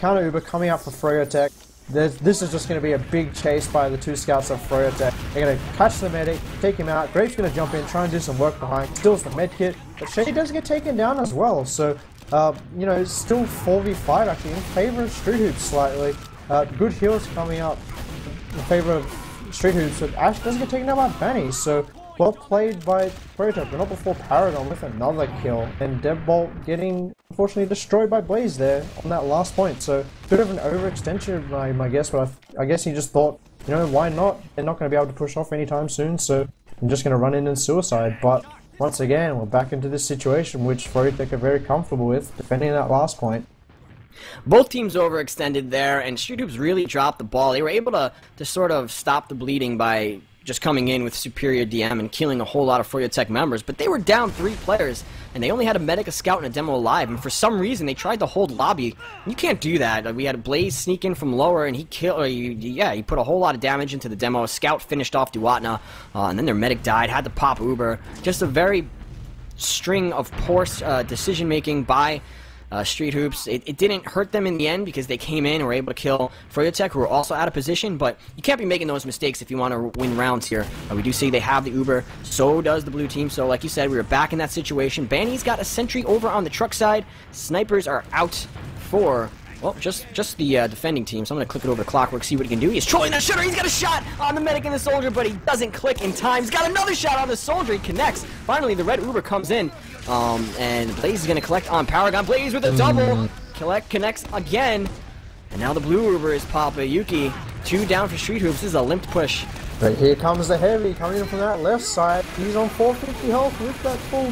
Counter Uber coming up for Froyotech. This is just going to be a big chase by the 2 scouts of Froyotech. They're going to catch the medic, take him out. Grape's going to jump in, try and do some work behind. Steals the medkit, but Shady does get taken down as well. So, it's still 4v5 actually in favor of Street Hoops slightly. Good heals coming up in favor of Street Hoops, but Ash doesn't get taken down by Banny, so well played by Froyotech, but not before Paragon with another kill, and Deadbolt getting unfortunately destroyed by Blaze there on that last point, so bit of an overextension by my guess, but I guess he just thought, why not? They're not going to be able to push off anytime soon, so and just going to run in and suicide. But once again, we're back into this situation which Froyotech are very comfortable with, defending that last point. Both teams overextended there, and Street Hoops really dropped the ball. They were able to sort of stop the bleeding by just coming in with superior DM and killing a whole lot of Froyotech members, but they were down 3 players, and they only had a medic, a scout, and a demo alive, and for some reason they tried to hold lobby. You can't do that. We had Blaze sneak in from lower, and he put a whole lot of damage into the demo. A scout finished off Duatna, and then their medic died, had to pop Uber. Just a very string of poor decision-making by Street Hoops. It didn't hurt them in the end because they came in and were able to kill Froyotech, who were also out of position, but you can't be making those mistakes if you want to win rounds here. We do see they have the Uber, so does the blue team, so like you said, we were back in that situation. Banny's got a sentry over on the truck side. Snipers are out for, well, just the defending team, so I'm going to click it over to Clockwork, see what he can do. He's trolling that shutter, he's got a shot on the medic and the soldier, but he doesn't click in time. He's got another shot on the soldier, he connects. Finally, the red Uber comes in, and Blaze is going to collect on Paragon. Blaze with a double, connects again, and now the blue Uber is Papa Yuki. 2 down for Street Hoops. This is a limped push. But here comes the heavy coming in from that left side. He's on 450 health with that full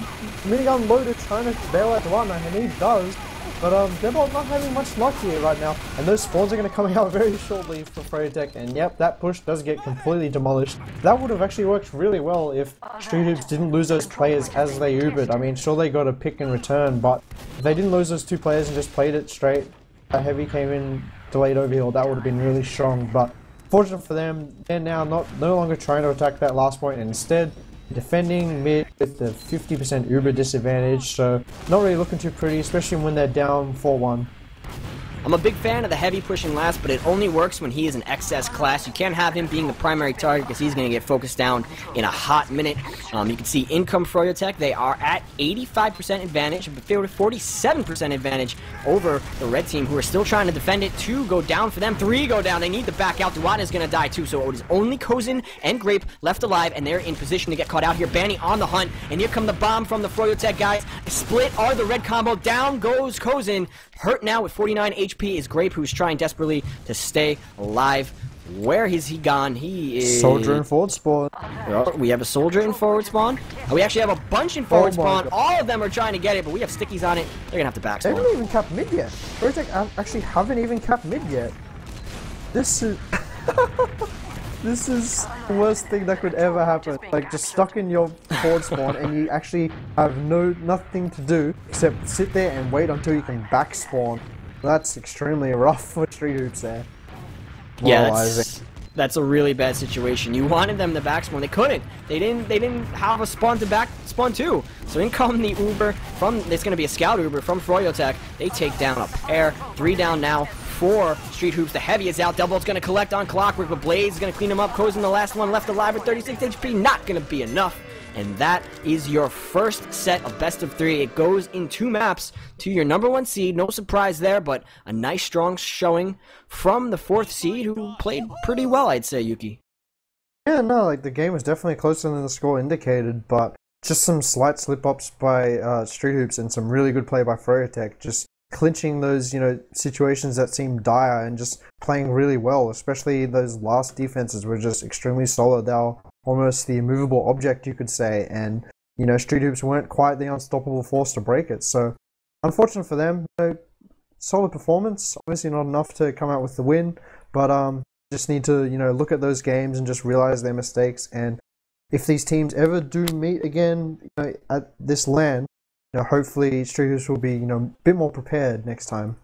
minigun loaded, trying to bail out the one, and he does. But they're not having much luck here right now, and those spawns are going to come out very shortly for Froyotech, and yep, that push does get completely demolished. That would have actually worked really well if Street Hoops didn't lose those players as they Ubered. I mean, sure, they got a pick and return, but if they didn't lose those 2 players and just played it straight, a heavy came in, delayed overheal, that would have been really strong. But fortunate for them, they're now no longer trying to attack that last point, and instead defending mid with the 50% Uber disadvantage, so not really looking too pretty, especially when they're down 4-1. I'm a big fan of the heavy pushing last, but it only works when he is an XS class. You can't have him being the primary target because he's going to get focused down in a hot minute. You can see income Froyotech, they are at 85% advantage, but 47% advantage over the red team, who are still trying to defend it. 2 go down for them, 3 go down. They need to back out. Duatna is going to die too, so it is only Kozin and Grape left alive, and they're in position to get caught out here. Banny on the hunt, and here come the bomb from the Froyotech guys. Split are the red combo. Down goes Kozin. Hurt now with 49 HP is Grape, who's trying desperately to stay alive. Where is he gone? He is... Soldier in forward spawn. We have a soldier in forward spawn. We actually have a bunch in forward spawn. All of them are trying to get it, but we have stickies on it. They're going to have to back spawn. They haven't even capped mid yet. Froyotech actually haven't even capped mid yet. This is... This is the worst thing that could ever happen. Like, just stuck in your forward spawn and you actually have nothing to do except sit there and wait until you can back spawn. That's extremely rough for Street Hoops there. Yeah, that's a really bad situation. You wanted them to back spawn, they couldn't. They didn't have a spawn to back spawn too. So in come the Uber from, it's going to be a scout Uber from Froyotech. They take down a pair. 3 down now for Street Hoops. The heavy is out. Double's going to collect on Clockwork, but Blaze is going to clean him up. Kozin, the last one left alive with 36 HP. Not going to be enough. And that is your first set of best of 3. It goes in 2 maps to your #1 seed. No surprise there, but a nice strong showing from the 4th seed, who played pretty well, I'd say, Yuki. Yeah, no, like the game was definitely closer than the score indicated, but just some slight slip-ups by Street Hoops and some really good play by Froyotech. Just clinching those, situations that seem dire and just playing really well, especially those last defenses were just extremely solid. They were almost the immovable object, you could say, and, Street Hoops weren't quite the unstoppable force to break it. So, unfortunate for them, solid performance, obviously not enough to come out with the win, but just need to, look at those games and just realize their mistakes, and if these teams ever do meet again, at this LAN, hopefully Street Hoops will be, a bit more prepared next time.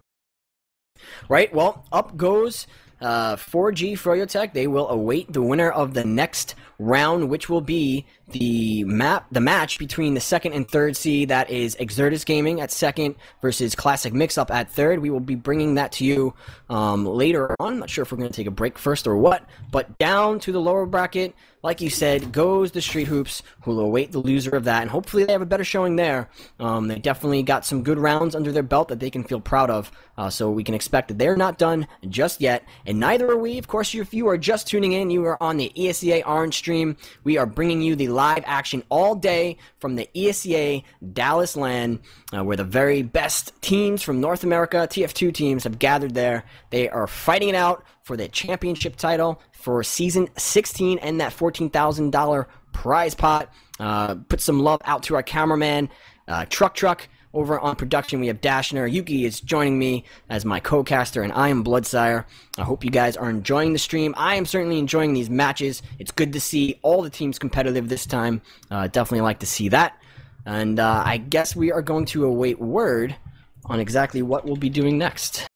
Right, well, up goes 4G Froyotech. They will await the winner of the next round, which will be the match between the 2nd and 3rd seed. That is Exertus Gaming at 2nd versus Classic Mix-Up at 3rd. We will be bringing that to you later on. I'm not sure if we're going to take a break first or what, but down to the lower bracket, like you said, goes the Street Hoops, who will await the loser of that, and hopefully they have a better showing there. They definitely got some good rounds under their belt that they can feel proud of, so we can expect that they're not done just yet, and neither are we. Of course, if you are just tuning in, you are on the ESEA Orange stream. We are bringing you the live action all day from the ESEA Dallas LAN, where the very best teams from North America, TF2 teams, have gathered there. They are fighting it out for the championship title for Season 16 and that $14,000 prize pot. Put some love out to our cameraman, Truck. Over on production, we have Dashner. Yuki is joining me as my co-caster, and I am Bloodsire. I hope you guys are enjoying the stream. I am certainly enjoying these matches. It's good to see all the teams competitive this time. Definitely like to see that. And I guess we are going to await word on exactly what we'll be doing next.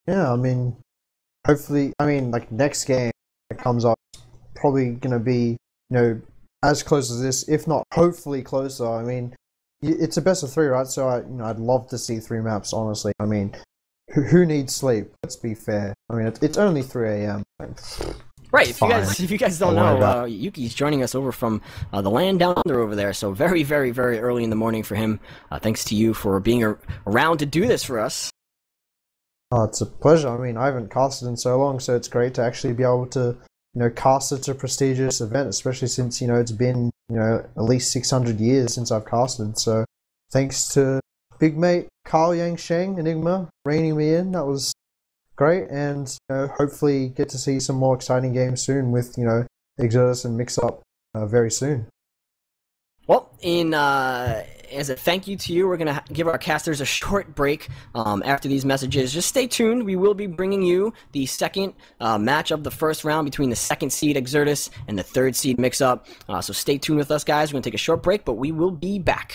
Yeah, I mean, hopefully, like next game that comes up, probably gonna be, as close as this, if not hopefully closer. I mean, it's a best of 3, right? So I'd love to see 3 maps. Honestly, I mean, who needs sleep? Let's be fair. I mean, it's only 3 a.m. Right. If you guys don't know, Yuki's joining us over from the land down under over there. So very, very, very early in the morning for him. Thanks to you for being around to do this for us. Oh, it's a pleasure. I mean, I haven't casted in so long, so it's great to actually be able to cast at a prestigious event, especially since, it's been, at least 600 years since I've casted. So thanks to big mate Carl Yang Sheng, Enigma, reining me in. That was great. And, hopefully get to see some more exciting games soon with, Exodus and Mix Up very soon. Well, as a thank you to you, we're going to give our casters a short break after these messages. Just stay tuned. We will be bringing you the second match of the first round between the 2nd seed Exodus and the 3rd seed Mix Up. So stay tuned with us, guys. We're going to take a short break, but we will be back.